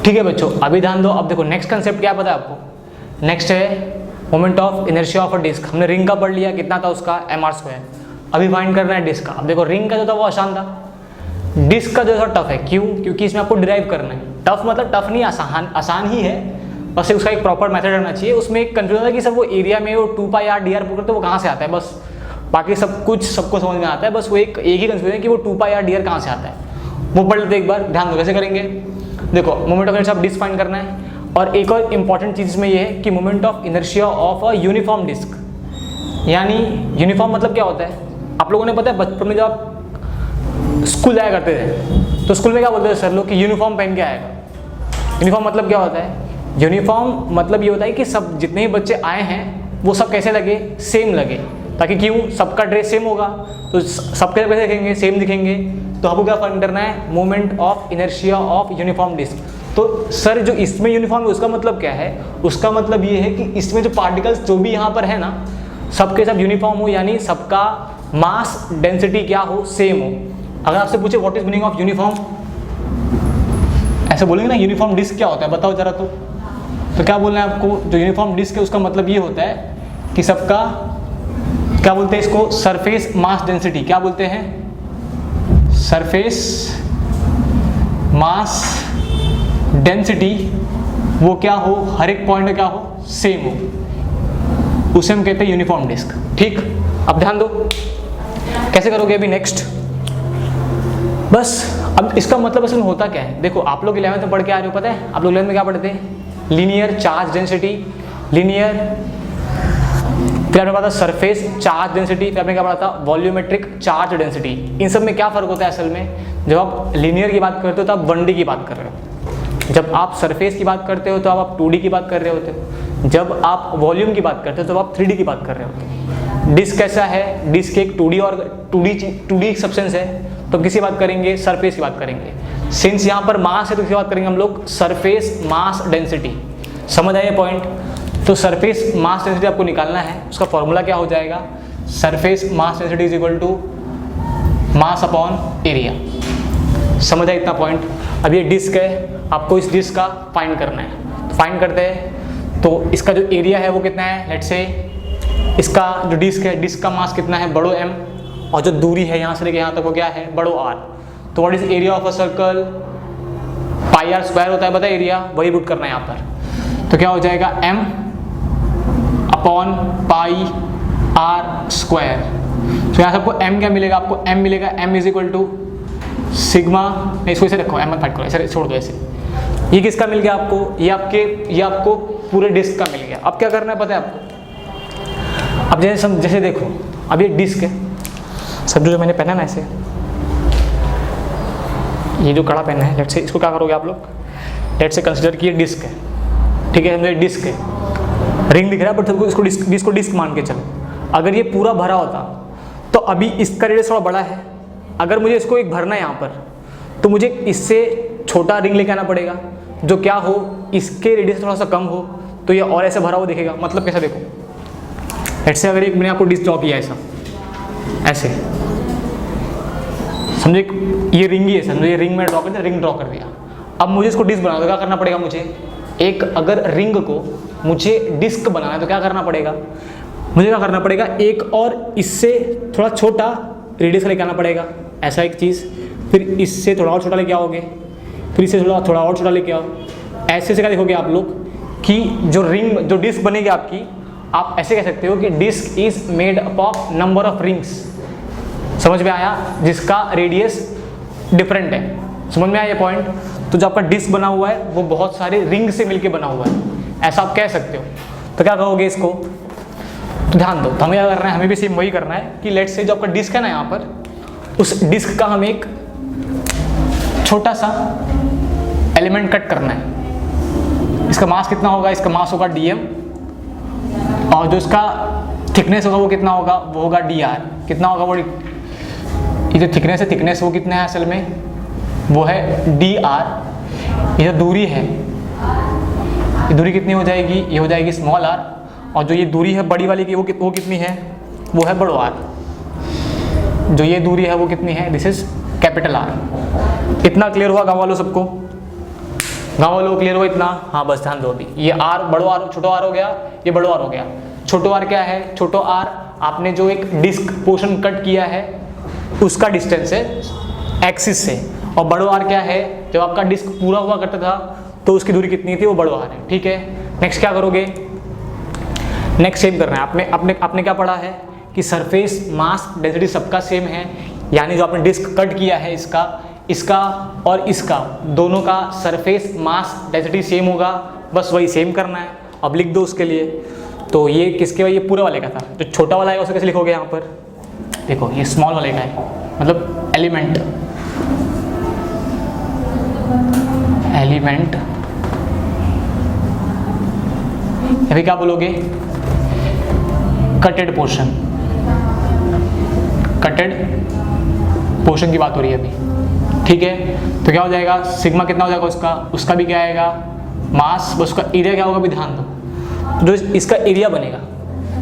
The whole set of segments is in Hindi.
ठीक है बच्चों, अभी ध्यान दो। अब देखो नेक्स्ट कंसेप्ट क्या पता है आपको। नेक्स्ट है moment of inertia of a disc. हमने रिंग का पढ़ लिया, कितना था उसका mr²। अभी फाइंड करना है डिस्क का। अब देखो रिंग का जो था वो आसान था, डिस्क का जो था टफ है। क्यों? क्योंकि इसमें आपको डिराइव करना है। टफ मतलब टफ नहीं, आसान ही है, बस उसका एक प्रॉपर मेथड रहना चाहिए। उसमें एक कंफ्यूजन है कि सब वो एरिया में वो 2πr dr पुट करते वो कहाँ से आता है, बस बाकी सब कुछ सबको समझ में आता है। बस वो एक ही कंफ्यूजन है कि वो 2πr dr कहाँ से आता है। वो पढ़ लेते एक बार, ध्यान दो कैसे करेंगे। देखो moment of inertia of disc find करना है, और एक और इंपॉर्टेंट चीज़ इसमें ये है कि moment of inertia of a uniform disc. यानी यूनिफॉर्म मतलब क्या होता है, आप लोगों ने पता है बचपन में जब आप स्कूल जाया करते थे तो स्कूल में क्या बोलते थे सर लोग कि यूनिफॉर्म पहन के आएगा। यूनिफॉर्म मतलब क्या होता है? यूनिफॉर्म मतलब ये होता है कि सब जितने भी बच्चे आए हैं वो सब कैसे लगे, सेम लगे। ताकि क्यों, सबका ड्रेस सेम होगा तो सबके कैसे दिखेंगे, सेम दिखेंगे। तो आपको क्या फाइंड करना है, moment of inertia of uniform disc. तो सर जो इसमें यूनिफॉर्म है उसका मतलब क्या है, उसका मतलब ये है कि इसमें जो पार्टिकल्स जो भी यहाँ पर है ना, सबके सब यूनिफॉर्म हो, यानी सबका मास डेंसिटी क्या हो, सेम हो। अगर आपसे पूछे what is meaning of uniform, ऐसे बोलेंगे ना यूनिफॉर्म डिस्क क्या होता है बताओ जरा। तो क्या बोलना है आपको, जो यूनिफॉर्म डिस्क है उसका मतलब ये होता है कि सबका क्या बोलते हैं इसको, सरफेस मास डेंसिटी। क्या बोलते हैं? सरफेस मास डेंसिटी वो क्या हो, हर एक पॉइंट क्या हो, सेम हो, उसे हम कहते हैं यूनिफॉर्म डिस्क। ठीक, अब ध्यान दो कैसे करोगे अभी नेक्स्ट। बस अब इसका मतलब असल में होता क्या है, देखो आप लोग 11th में पढ़ के आ रहे हो, पता है आप लोग 11th में क्या पढ़ते हैं, लीनियर चार्ज डेंसिटी, लीनियर, फिर आपने पढ़ा था सरफेस चार्ज डेंसिटी, फिर आपने क्या पढ़ा था, वॉल्यूमेट्रिक चार्ज डेंसिटी। इन सब में क्या फ़र्क होता है असल में, जब आप लीनियर की बात करते हो तो आप 1D की बात कर रहे हो, जब आप सरफेस की बात करते हो तो आप 2D की बात कर रहे होते हो, जब आप वॉल्यूम की बात करते हो तो आप 3D की बात कर रहे होते हो। डिस्क कैसा है, डिस्क एक 2D और 2D सब्सटेंस है, तो किसी बात करेंगे, सरफेस की बात करेंगे। सिंस यहाँ पर मास है तो किसी बात करेंगे हम लोग, सरफेस मास डेंसिटी। समझ आइए पॉइंट। तो सरफेस मास डेंसिटी आपको निकालना है, उसका फॉर्मूला क्या हो जाएगा, surface mass density is equal to mass upon area. समझ आए इतना पॉइंट। अब ये डिस्क है, आपको इस डिस्क का फाइंड करना है, फाइंड करते हैं। तो इसका जो एरिया है वो कितना है, लेट्स से इसका जो डिस्क है, डिस्क का मास कितना है, बड़ो M, और जो दूरी है यहाँ से लेके यहाँ तक वो क्या है, बड़ो R। तो what is area of a circle, πr² होता है, पता है एरिया, वही पुट करना है यहाँ पर। तो क्या हो जाएगा, M अपॉन πr²। तो यहाँ से आपको M क्या मिलेगा, आपको M मिलेगा, M is equal to sigma, नहीं इसको ऐसे रखो, M मत फाइट करो, ऐसे छोड़ दो ऐसे। ये किसका मिल गया आपको, ये आपको पूरे डिस्क का मिल गया। अब क्या करना है पता है आपको, अब जैसे देखो, अब ये डिस्क है, सब जो मैंने पहना ना ऐसे, ये जो कड़ा पहना है, लेट्स से इसको क्या करोगे आप लोग, लेट्स से कंसिडर कि ये डिस्क है, ठीक है, समझो डिस्क है, रिंग दिख रहा है बट सबको इसको डिस्क मान के चलो। अगर ये पूरा भरा होता तो अभी इसका रेडियस थोड़ा बड़ा है, अगर मुझे इसको एक भरना है यहाँ पर तो मुझे इससे छोटा रिंग लेके आना पड़ेगा जो क्या हो, इसके रेडियस थोड़ा सा कम हो, तो ये और ऐसे भरा हुआ दिखेगा। मतलब कैसा देखो, लेट्स से अगर एक मैंने आपको डिस्क ड्रॉ किया ऐसा, ऐसे समझे, ये रिंग ही है, समझो ये रिंग में ड्रॉ कर दिया, रिंग ड्रॉ कर दिया। अब मुझे इसको डिस्क बनाना तो क्या करना पड़ेगा मुझे, एक अगर रिंग को मुझे डिस्क बनाना है तो क्या करना पड़ेगा, मुझे क्या करना पड़ेगा, एक और इससे थोड़ा छोटा रेडियस लेके आना पड़ेगा, ऐसा एक चीज़, फिर इससे थोड़ा और छोटा लेके आओगे, फिर इससे थोड़ा और छोटा लेके आओ। ऐसे से क्या देखोगे आप लोग कि जो डिस्क बनेगी आपकी, आप ऐसे कह सकते हो कि disc is made up of number of rings. समझ में आया, जिसका रेडियस डिफरेंट है, समझ में आया ये पॉइंट। तो जो आपका डिस्क बना हुआ है वो बहुत सारे रिंग से मिलके बना हुआ है, ऐसा आप कह सकते हो। तो क्या कहोगे इसको, तो ध्यान दो, तो हमें क्या करना है, हमें भी सेम वही करना है कि लेट्स से जो आपका डिस्क है ना यहाँ पर, उस डिस्क का हमें एक छोटा सा एलिमेंट कट करना है। इसका मास कितना होगा, इसका मास होगा dm, और जो इसका थिकनेस होगा वो कितना होगा, वो होगा dr। कितना होगा वो, ये जो थिकनेस है, थिकनेस वो कितना है असल में, वो है dr। ये जो दूरी है, ये दूरी कितनी हो जाएगी, ये हो जाएगी स्मॉल r, और जो ये दूरी है बड़ी वाली की वो कितनी है, वो है बड़ो R। जो ये दूरी है वो कितनी है, दिस इज कैपिटल R। इतना क्लियर हुआ गाँव वालों सबको, गाँव वालों को क्लियर हो इतना? हाँ बस ध्यान दो अभी। ये आर बड़ो आर छोटो आर हो गया, ये बड़ो आर हो गया। छोटो आर क्या है? छोटो आर आपने जो एक डिस्क पोर्शन कट किया है उसका डिस्टेंस है एक्सिस से, और बड़ो आर क्या है? जब आपका डिस्क पूरा हुआ करता था तो उसकी दूरी कितनी थी, वो बड़ो आर है। ठीक है, नेक्स्ट क्या करोगे? नेक्स्ट सेम करना है। आपने क्या पढ़ा है कि सरफेस मास डेंसिटी सबका सेम है, यानी जो आपने डिस्क कट किया है इसका और इसका दोनों का सरफेस मास डेंसिटी सेम होगा, बस वही सेम करना है। अब लिख दो उसके लिए। तो ये किसके? ये पूरा वाले का था। जो छोटा वाला है उसे कैसे लिखोगे? यहाँ पर देखो, ये स्मॉल वाले का है, मतलब एलिमेंट अभी क्या बोलोगे? कटेड पोर्शन की बात हो रही है अभी। ठीक है, तो क्या हो जाएगा? सिग्मा कितना हो जाएगा उसका भी क्या आएगा? मास, बस उसका एरिया क्या होगा भी ध्यान दो। जो इसका एरिया बनेगा,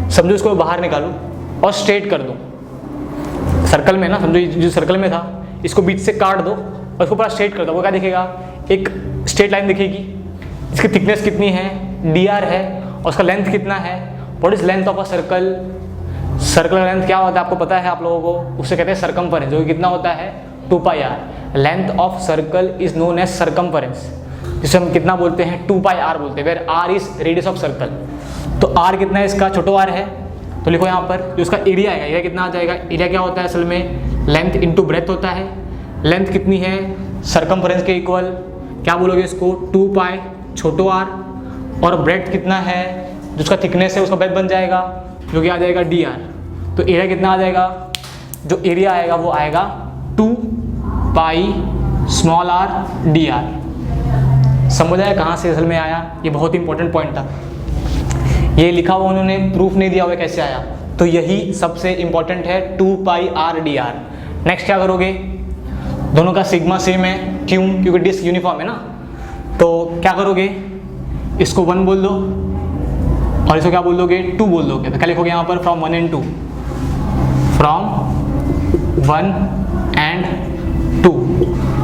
समझो इसको बाहर निकालूं और स्ट्रेट कर दूं सर्कल में ना, समझो जो सर्कल में था इसको बीच से काट दो और इसको पूरा स्ट्रेट कर दो, वो क्या दिखेगा? एक स्ट्रेट लाइन दिखेगी। इसकी थिकनेस कितनी है? dr है, और उसका लेंथ कितना है? What is length of a circle? Circle length क्या होता है आपको पता है आप लोगों को? उसे कहते हैं सर्कम्फरेंस, जो कि कितना होता है? 2πr। Length of circle is known as circumference, जिसे हम कितना बोलते हैं? 2πr बोलते हैं, where r is radius of circle. तो r कितना है इसका? छोटो r है, तो लिखो यहाँ पर जो इसका एरिया आएगा, एरिया कितना आ जाएगा? एरिया क्या होता है असल में? लेंथ इंटू ब्रेथ होता है। लेंथ कितनी है? सर्कम्फरेंस के इक्वल। क्या बोलोगे इसको? 2π छोटो r, और ब्रेथ कितना है? जो उसका थिकनेस है उसका ब्रेथ बन जाएगा, जो कि आ जाएगा dr। तो एरिया कितना आ जाएगा? जो एरिया आएगा वो आएगा 2π स्मॉल r dr। समझ आया कहाँ से असल में आया? ये बहुत इंपॉर्टेंट पॉइंट था। ये लिखा हुआ उन्होंने, प्रूफ नहीं दिया हुआ कैसे आया, तो यही सबसे इंपॉर्टेंट है 2πr dr। नेक्स्ट क्या करोगे? दोनों का सिग्मा सेम है, क्यों? क्योंकि डिस्क यूनिफॉर्म है ना। तो क्या करोगे? इसको 1 बोल दो और इसको क्या बोल दोगे? 2 बोल दोगे। तो क्या लिखोगे यहाँ पर? From 1 and 2, from 1 and 2।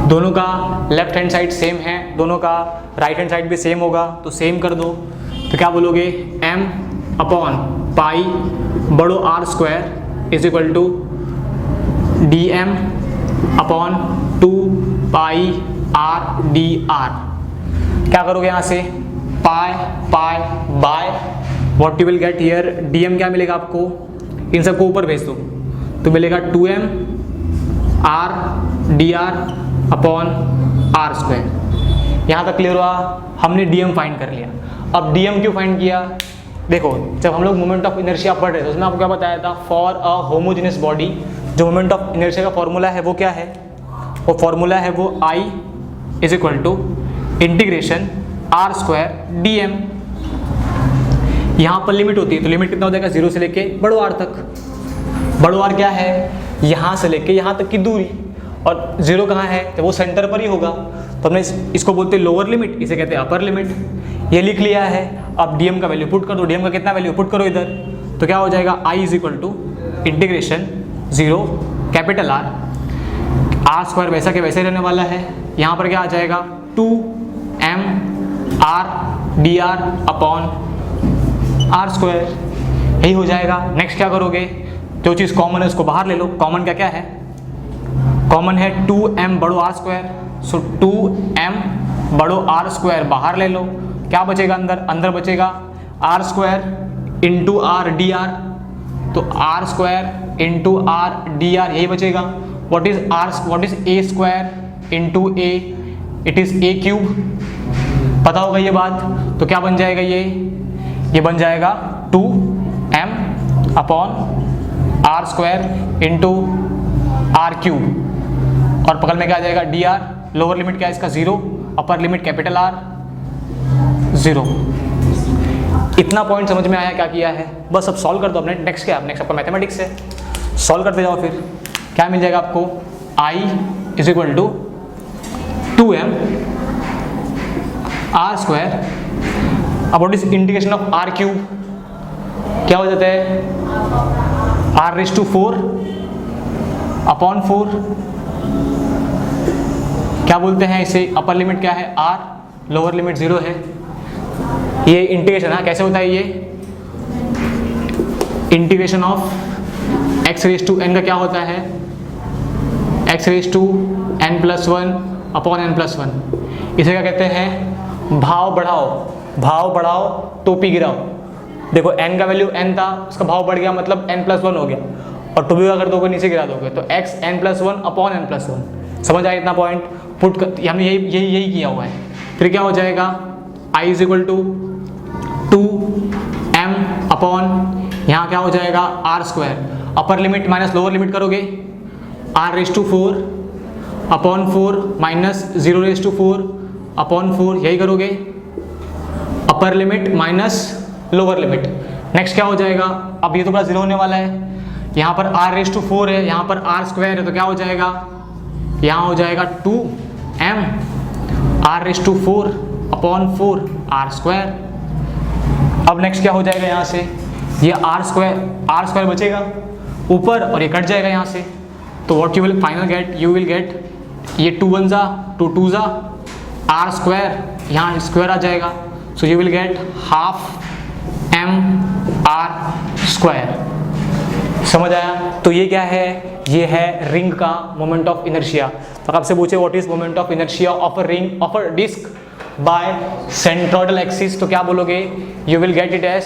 दोनों का लेफ्ट हैंड साइड सेम है, दोनों का राइट हैंड साइड भी सेम होगा, तो सेम कर दो। तो क्या बोलोगे? m/π बड़ो r square is equal to dm/2πr dr। क्या करोगे यहाँ से? Pi by what you will get here? dm क्या मिलेगा आपको? इन सबको ऊपर भेज दो तो मिलेगा 2m r dr upon r square. यहाँ तक क्लियर हुआ? हमने dm फाइंड कर लिया। अब dm क्यों फाइंड किया? देखो, जब हम लोग मोमेंट ऑफ इनर्शिया पढ़ रहे थे उसमें आपको क्या बताया था? फॉर अ होमोजेनियस बॉडी जो मोमेंट ऑफ इनर्शिया का फॉर्मूला है वो क्या है? वो फॉर्मूला है वो I is equal to integration r square dm। यहाँ पर लिमिट होती है, तो लिमिट कितना हो जाएगा? 0 से लेके बड़ो r तक। बड़ो r क्या है? यहाँ से लेके यहाँ तक की दूरी, और 0 कहाँ है? तो वो सेंटर पर ही होगा, तो हमने इसको बोलते हैं लोअर लिमिट, इसे कहते हैं अपर लिमिट। ये लिख लिया है। अब dm का वैल्यू पुट कर दो। dm का कितना वैल्यू पुट करो इधर, तो क्या हो जाएगा? I is equal to integration 0 capital R, r square वैसा के वैसे रहने वाला है। यहाँ पर क्या आ जाएगा? 2m r dr upon r square, यही हो जाएगा। नेक्स्ट क्या करोगे? जो चीज़ कॉमन है उसको बाहर ले लो। कॉमन क्या क्या है? कॉमन है 2m बड़ो r स्क्वायर, सो 2m बड़ो r स्क्वायर बाहर ले लो। क्या बचेगा अंदर? अंदर बचेगा r square into r dr, तो r square into r dr यही बचेगा। What is a square into a? It is a cube. पता होगा ये बात। तो क्या बन जाएगा? ये बन जाएगा 2m upon r square into r cube, और बगल में क्या आ जाएगा? dr। लोअर लिमिट क्या है इसका? 0, अपर लिमिट कैपिटल R 0। इतना पॉइंट समझ में आया क्या किया है? बस अब सॉल्व कर दो अपने। नेक्स्ट क्या? नेक्स्ट आपका मैथमेटिक्स है, सॉल्व करते जाओ। फिर क्या मिल जाएगा आपको? I is equal to 2m r square about is integration of r cube, क्या हो जाता है? r raise to 4 upon 4। क्या बोलते हैं इसे? अपर लिमिट क्या है? r, लोअर लिमिट 0 है। ये इंटीग्रेशन है, कैसे होता है ये integration of x raise to n का क्या होता है, x raise to n+1 upon n+1। इसे क्या कहते हैं, भाव बढ़ाओ टोपी गिराओ। देखो n का वैल्यू n था, उसका भाव बढ़ गया मतलब n+1 हो गया, और टोपी अगर दोगे नीचे गिरा दोगे तो x n+1 अपॉन n+1। समझ आया इतना पॉइंट? पुट हमने यही किया हुआ है। फिर क्या हो जाएगा, i is equal to 2m upon यहाँ क्या हो जाएगा r², upper limit minus lower limit करोगे r⁴ अपॉन 4 माइनस 0⁴ अपॉन 4, यही करोगे, अपर limit minus lower limit. Next क्या हो जाएगा, अब ये तो पूरा 0 होने वाला है, यहाँ पर r⁴ है, यहाँ पर r² है, तो क्या हो जाएगा, यहाँ हो जाएगा 2m r⁴ अपॉन 4 r²। अब नेक्स्ट क्या हो जाएगा, यहाँ से ये r² बचेगा ऊपर और ये कट जाएगा यहाँ से, तो what you will final get, you will get ये 2 1 जा 2 2 जा r², यहाँ स्क्वायर आ जाएगा, so you will gate half m r²। समझ आया? तो ये क्या है, ये है रिंग का मोमेंट ऑफ इनर्शिया। तो आपसे पूछे what is moment of inertia of a ring of a disc by centroidal axis, तो क्या बोलोगे, you will get it as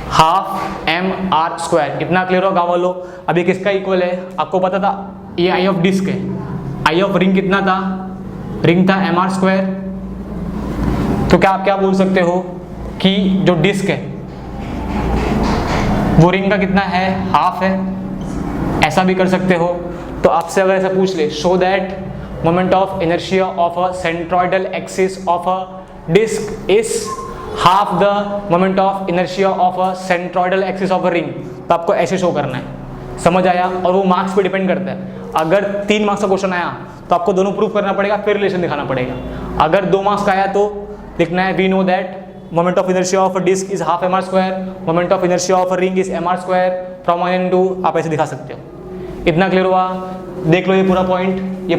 half m r²। इतना क्लियर होगा बोलो? अभी किसका इक्वल है, आपको पता था ये आई ऑफ डिस्क है, आई ऑफ रिंग कितना था, रिंग था m r²। तो क्या आप क्या बोल सकते हो कि जो डिस्क है वो रिंग का कितना है, हाफ है, ऐसा भी कर सकते हो। तो आपसे अगर ऐसा पूछ ले, show that moment of inertia of a centroidal axis of a disc is half the moment of inertia of a centroidal axis of a ring, तो आपको ऐसे शो करना है। समझ आया? और वो मार्क्स पे डिपेंड करता है। अगर 3 मार्क्स का क्वेश्चन आया तो आपको दोनों प्रूफ करना पड़ेगा, फिर रिलेशन दिखाना पड़ेगा। अगर 2 मार्क्स का आया तो लिखना है we know that moment of inertia of a disc is half m r², moment of inertia of a ring is m r² from 1 and 2। आप ऐसे दिखा सकते हो। इतना क्लियर हुआ? देख लो ये पूरा पॉइंट, ये